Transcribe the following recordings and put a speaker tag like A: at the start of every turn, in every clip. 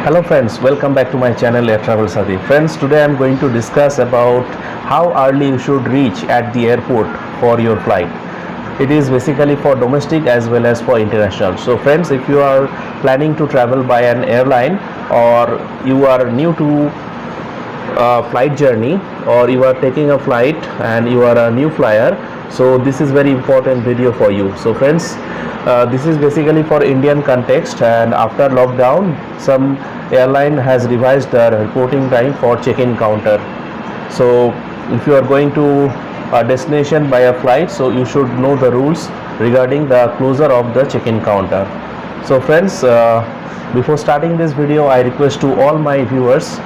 A: Hello friends, welcome back to my channel Air Travel Sadi. Friends, today I am going to discuss about how early you should reach at the airport for your flight. It is basically for domestic as well as for international. So friends, if you are planning to travel by an airline or you are new to flight journey or you are taking a flight and you are a new flyer, so this is very important video for you. So friends, this is basically for Indian context, and after lockdown some airline has revised their reporting time for check-in counter. So if you are going to a destination by a flight, so you should know the rules regarding the closure of the check-in counter. So friends, before starting this video, I request to all my viewers,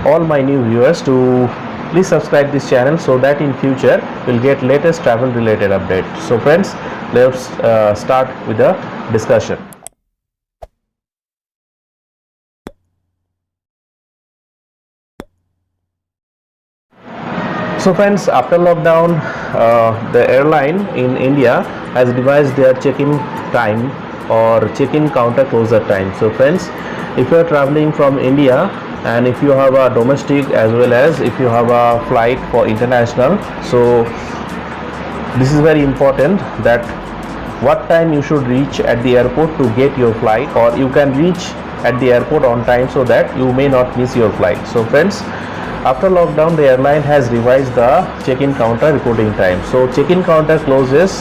A: all my new viewers, to please subscribe this channel so that in future you'll get latest travel related updates. So friends, let's start with the discussion. So friends, after lockdown, the airline in India has revised their check-in time or check-in counter closure time. So friends, if you are traveling from India and if you have a domestic as well as if you have a flight for international, so this is very important that what time you should reach at the airport to get your flight, or you can reach at the airport on time so that you may not miss your flight. So friends, after lockdown the airline has revised the check-in counter reporting time. So check-in counter closes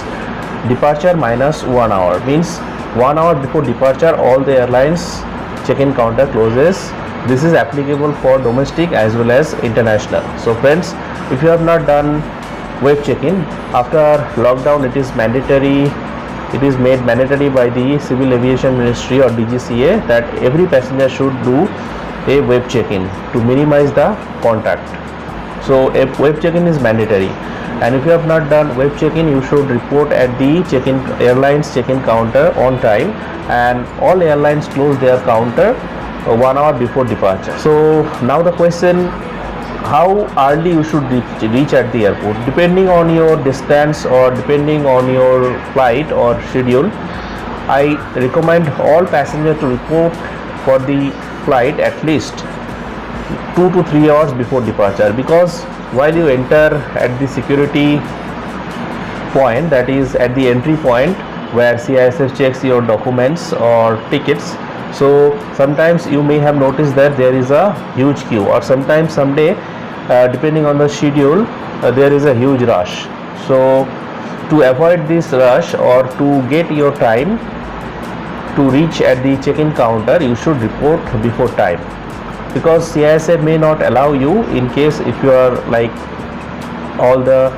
A: departure minus 1 hour, means 1 hour before departure all the airlines check-in counter closes. This is applicable for domestic as well as international. So friends, if you have not done web check-in, after lockdown it is mandatory, it is made mandatory by the Civil Aviation Ministry or DGCA that every passenger should do a web check-in to minimize the contact. So a web check-in is mandatory, and if you have not done web check-in, you should report at the check-in airlines check-in counter on time, and all airlines close their counter 1 hour before departure. So now the question, how early you should reach at the airport? Depending on your distance or depending on your flight or schedule, I recommend all passengers to report for the flight at least 2 to 3 hours before departure, because while you enter at the security point, that is at the entry point where CISF checks your documents or tickets, so sometimes you may have noticed that there is a huge queue, or sometimes someday depending on the schedule there is a huge rush. So to avoid this rush or to get your time to reach at the check-in counter, you should report before time, because CISF may not allow you in case if you are like all the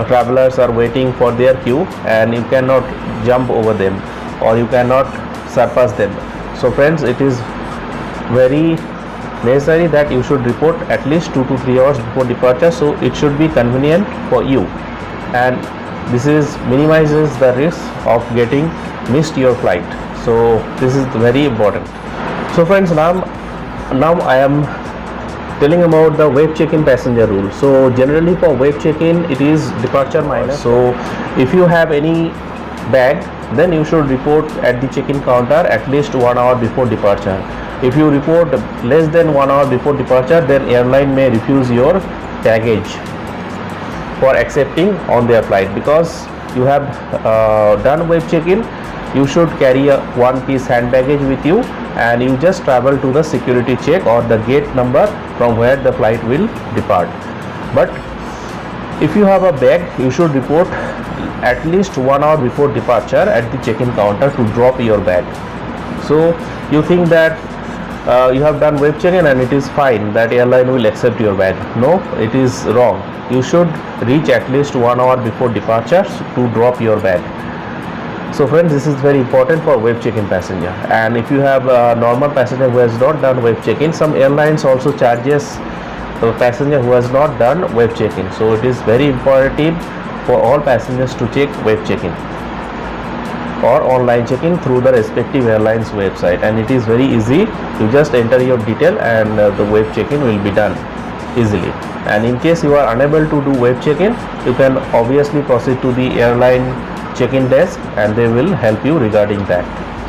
A: travelers are waiting for their queue and you cannot jump over them or you cannot surpass them. So friends, it is very necessary that you should report at least 2 to 3 hours before departure, so it should be convenient for you, and this is minimizes the risk of getting missed your flight. So this is very important. So friends, now I am telling about the web check-in passenger rule. So generally for web check-in it is departure minus. So if you have any bag, then you should report at the check-in counter at least 1 hour before departure. If you report less than 1 hour before departure, then airline may refuse your baggage for accepting on their flight. Because you have done web check-in, you should carry a one-piece hand baggage with you, and you just travel to the security check or the gate number from where the flight will depart. But if you have a bag, you should report at least 1 hour before departure at the check-in counter to drop your bag. So you think that you have done web check-in and it is fine, that airline will accept your bag. No, it is wrong. You should reach at least 1 hour before departure to drop your bag. So friends, this is very important for web check-in passenger. And if you have a normal passenger who has not done web check-in, some airlines also charges the passenger who has not done web check-in. So it is very important for all passengers to check web check-in or online check-in through the respective airlines website, and it is very easy. You just enter your detail and the web check-in will be done easily. And in case you are unable to do web check-in, you can obviously proceed to the airline check-in desk and they will help you regarding that.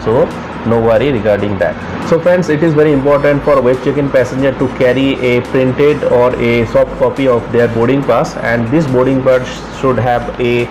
A: So no worry regarding that. So friends, it is very important for web check-in passenger to carry a printed or a soft copy of their boarding pass, and this boarding pass should have a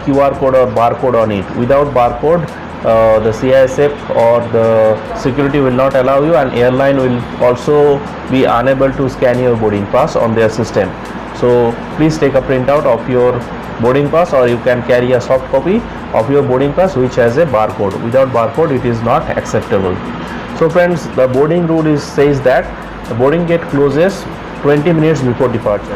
A: QR code or barcode on it. Without barcode, the CISF or the security will not allow you, and airline will also be unable to scan your boarding pass on their system. So please take a printout of your boarding pass, or you can carry a soft copy of your boarding pass which has a barcode. Without barcode, it is not acceptable. So friends, the boarding rule says that the boarding gate closes 20 minutes before departure.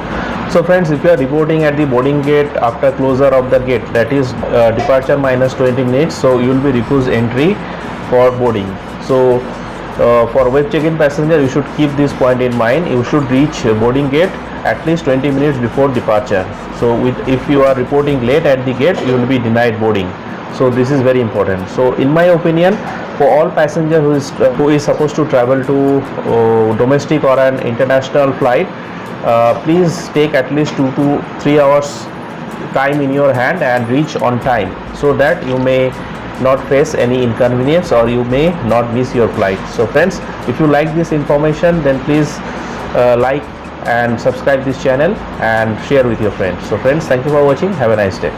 A: So friends, if you are reporting at the boarding gate after closure of the gate, that is departure minus 20 minutes, so you will be refused entry for boarding. So for web check-in passenger, you should keep this point in mind. You should reach boarding gate at least 20 minutes before departure. So if you are reporting late at the gate, you will be denied boarding. So this is very important. So in my opinion, for all passenger who is supposed to travel to domestic or an international flight, please take at least 2 to 3 hours time in your hand and reach on time, so that you may not face any inconvenience or you may not miss your flight. So friends, if you like this information, then please like and subscribe this channel and share with your friends. So friends, thank you for watching. Have a nice day.